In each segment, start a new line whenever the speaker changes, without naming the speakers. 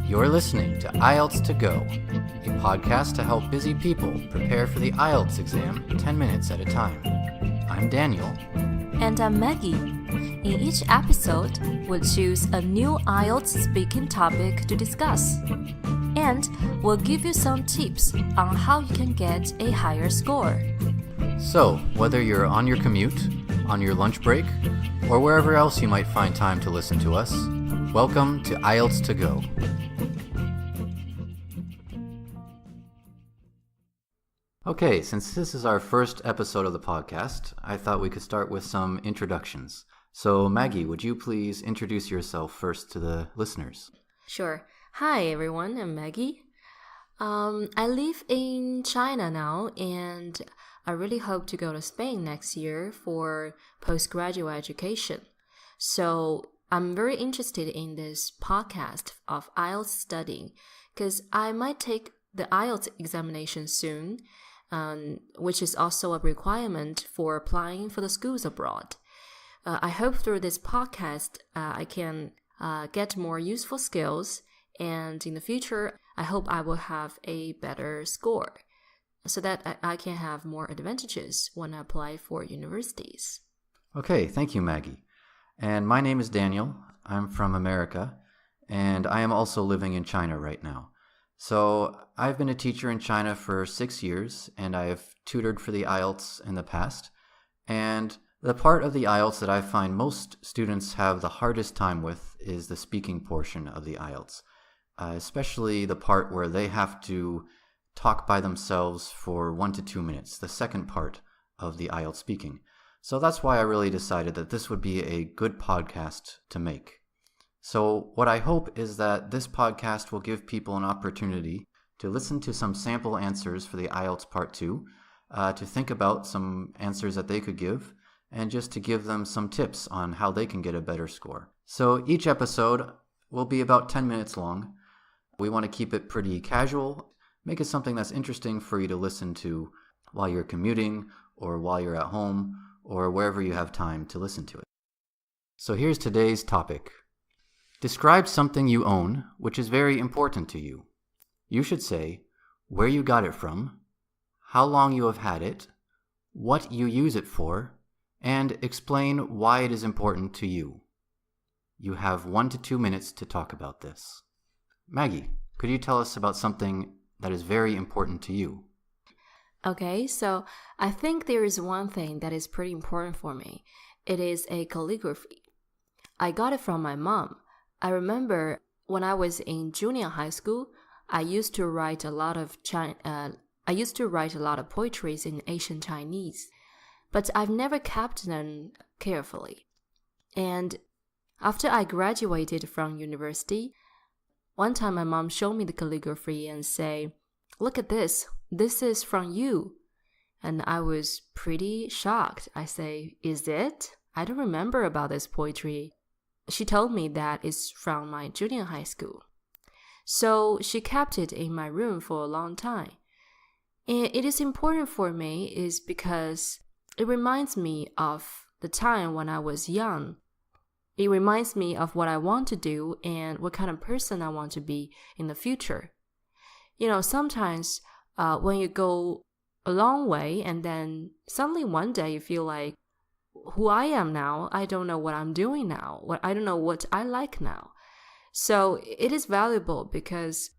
You're listening to IELTS to Go, a podcast to help busy people prepare for the IELTS exam 10 minutes at a time. I'm Daniel.
And I'm Maggie. In each episode, we'll choose a new IELTS speaking topic to discuss. And we'll give you some tips on how you can get a higher score.
So, whether you're on your commute, on your lunch break, or wherever else you might find time to listen to us, welcome to IELTS to Go. Okay, since this is our first episode of the podcast, I thought we could start with some introductions. So, Maggie, would you please introduce yourself first to the listeners?
Sure. Hi, everyone. I'm Maggie. I live in China now, and I really hope to go to Spain next year for postgraduate education. So I'm very interested in this podcast of IELTS studying because I might take the IELTS examination soon, which is also a requirement for applying for the schools abroad. I hope through this podcast I can get more useful skills, and in the future I hope I will have a better score so that I can have more advantages when I apply for universities.
Okay, thank you, Maggie. And my name is Daniel. I'm from America, and I am also living in China right now. So I've been a teacher in China for 6 years, and I have tutored for the IELTS in the past. And the part of the IELTS that I find most students have the hardest time with is the speaking portion of the IELTS, especially the part where they have to talk by themselves for 1 to 2 minutes, the second part of the IELTS speaking. So that's why I really decided that this would be a good podcast to make. So what I hope is that this podcast will give people an opportunity to listen to some sample answers for the IELTS Part 2, to think about some answers that they could give, and just to give them some tips on how they can get a better score. So each episode will be about 10 minutes long. We want to keep it pretty casual, make it something that's interesting for you to listen to while you're commuting or while you're at home or wherever you have time to listen to it. So here's today's topic. Describe something you own which is very important to you. You should say where you got it from, how long you have had it, what you use it for, and explain why it is important to you. You have 1 to 2 minutes to talk about this. Maggie, could you tell us about something that is very important to you?
Okay, so I think there is one thing that is pretty important for me. It is a calligraphy. I got it from my mom. I remember when I was in junior high school, I used to write a lot of poetry in ancient Chinese, but I've never kept them carefully. And after I graduated from university, one time my mom showed me the calligraphy and say, "Look at this. This is from you." And I was pretty shocked. I say, "Is it? I don't remember about this poetry." She told me that it's from my junior high school. So she kept it in my room for a long time. And it is important for me is because it reminds me of the time when I was young. It reminds me of what I want to do and what kind of person I want to be in the future. You know, sometimes when you go a long way and then suddenly one day you feel like, who I am now, I don't know what I'm doing now. I don't know what I like now. So it is valuable because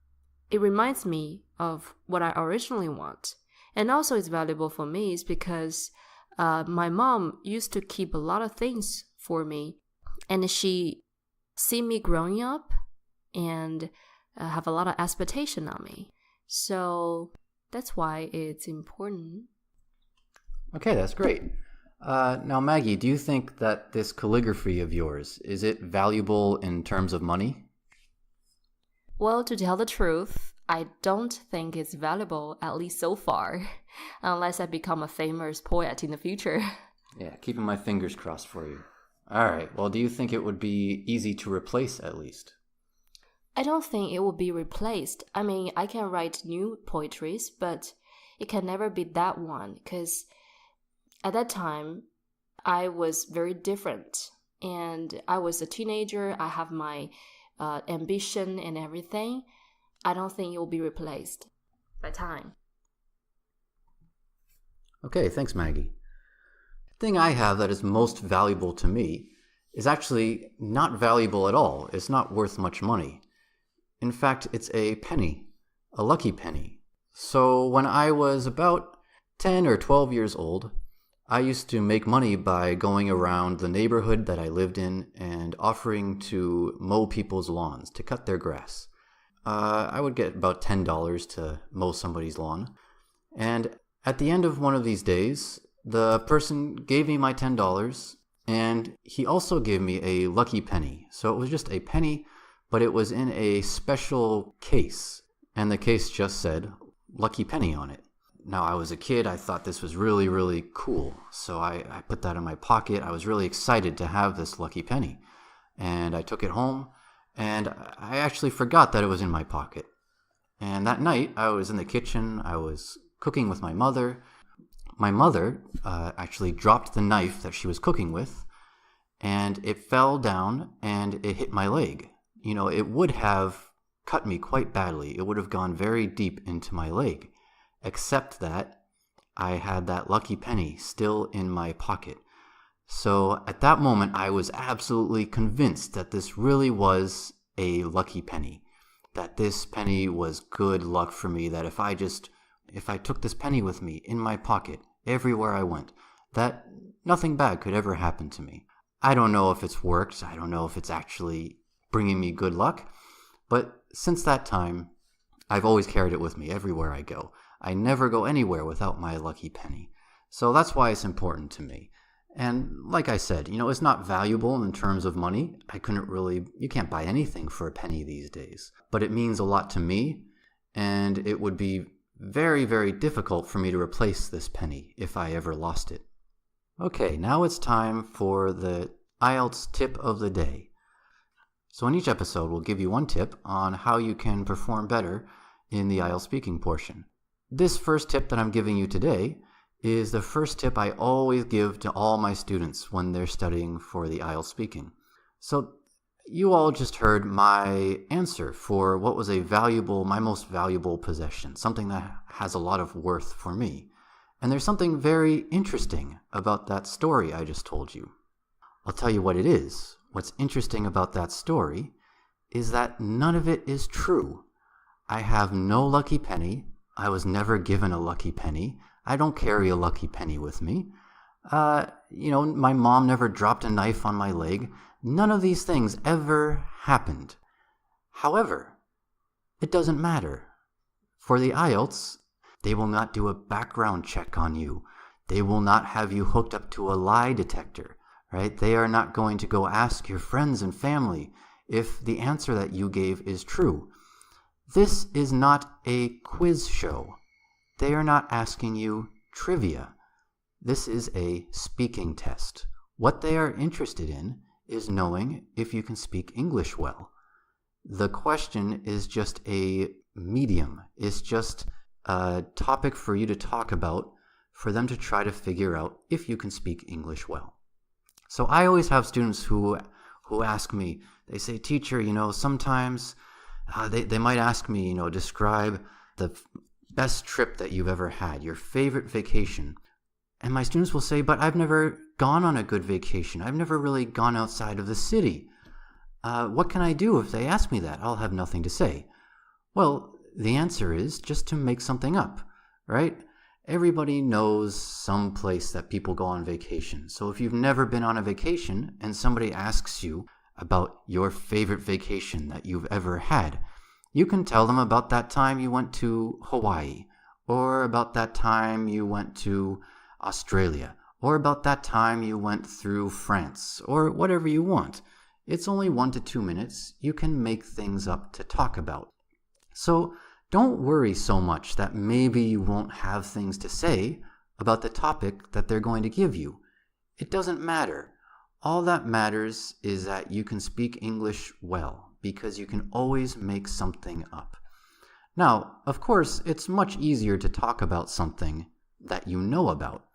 it reminds me of what I originally want. And also it's valuable for me is because my mom used to keep a lot of things for me. And she see me growing up and have a lot of expectation on me. So that's why it's important.
Okay, that's great. Now, Maggie, do you think that this calligraphy of yours, is it valuable in terms of money?
Well, to tell the truth, I don't think it's valuable, at least so far, unless I become a famous poet in the future.
Yeah, keeping my fingers crossed for you. All right, well, do you think it would be easy to replace at least?
I don't think it will be replaced. I mean, I can write new poetries, but it can never be that one because at that time, I was very different. And I was a teenager. I have my ambition and everything, I don't think it will be replaced by time.
Okay, thanks, Maggie. The thing I have that is most valuable to me is actually not valuable at all. It's not worth much money. In fact, it's a penny, a lucky penny. So when I was about 10 or 12 years old, I used to make money by going around the neighborhood that I lived in and offering to mow people's lawns, to cut their grass. I would get about $10 to mow somebody's lawn. And at the end of one of these days, the person gave me my $10, and he also gave me a lucky penny. So it was just a penny, but it was in a special case, and the case just said lucky penny on it. Now, I was a kid. I thought this was really, really cool. So I put that in my pocket. I was really excited to have this lucky penny. And I took it home, and I actually forgot that it was in my pocket. And that night, I was in the kitchen. I was cooking with my mother. My mother actually dropped the knife that she was cooking with, and it fell down and it hit my leg. You know, it would have cut me quite badly. It would have gone very deep into my leg, except that I had that lucky penny still in my pocket. So at that moment, I was absolutely convinced that this really was a lucky penny, that this penny was good luck for me, that if I took this penny with me in my pocket everywhere I went, that nothing bad could ever happen to me. I don't know if it's worked. I don't know if it's actually bringing me good luck. But since that time, I've always carried it with me everywhere I go. I never go anywhere without my lucky penny. So that's why it's important to me. And like I said, it's not valuable in terms of money. You can't buy anything for a penny these days. But it means a lot to me, and it would be very, very difficult for me to replace this penny if I ever lost it. Okay, now it's time for the IELTS tip of the day. So in each episode, we'll give you one tip on how you can perform better in the IELTS speaking portion. This first tip that I'm giving you today is the first tip I always give to all my students when they're studying for the IELTS speaking. So you all just heard my answer for what was my most valuable possession, something that has a lot of worth for me. And there's something very interesting about that story I just told you. I'll tell you what it is. What's interesting about that story is that none of it is true. I have no lucky penny. I was never given a lucky penny. I don't carry a lucky penny with me. My mom never dropped a knife on my leg. None of these things ever happened. However, it doesn't matter. For the IELTS, they will not do a background check on you. They will not have you hooked up to a lie detector, right? They are not going to go ask your friends and family if the answer that you gave is true. This is not a quiz show. They are not asking you trivia. This is a speaking test. What they are interested in is knowing if you can speak English well. The question is just a medium. It's just a topic for you to talk about, for them to try to figure out if you can speak English well. So I always have students who ask me, they say, teacher, sometimes they might ask me, describe the best trip that you've ever had, your favorite vacation. And my students will say, but I've never gone on a good vacation. I've never really gone outside of the city. What can I do if they ask me that? I'll have nothing to say. Well, the answer is just to make something up, right? Everybody knows some place that people go on vacation. So if you've never been on a vacation and somebody asks you about your favorite vacation that you've ever had, you can tell them about that time you went to Hawaii, or about that time you went to Australia, or about that time you went through France, or whatever you want. It's only 1 to 2 minutes. You can make things up to talk about. So don't worry so much that maybe you won't have things to say about the topic that they're going to give you. It doesn't matter. All that matters is that you can speak English well, because you can always make something up. Now, of course, it's much easier to talk about something that you know about.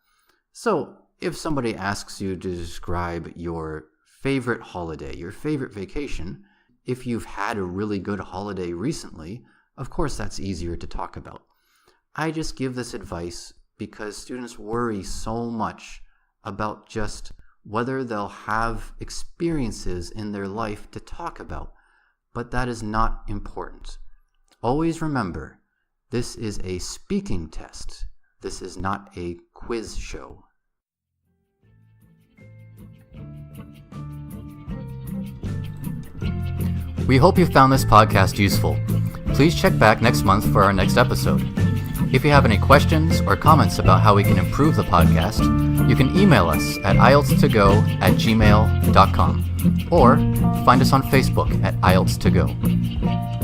So, if somebody asks you to describe your favorite holiday, your favorite vacation, if you've had a really good holiday recently, of course that's easier to talk about. I just give this advice because students worry so much about just whether they'll have experiences in their life to talk about, but that is not important. Always remember, this is a speaking test. This is not a quiz show. We hope you found this podcast useful. Please check back next month for our next episode. If you have any questions or comments about how we can improve the podcast, you can email us at ielts2go@gmail.com or find us on Facebook at IELTS2Go.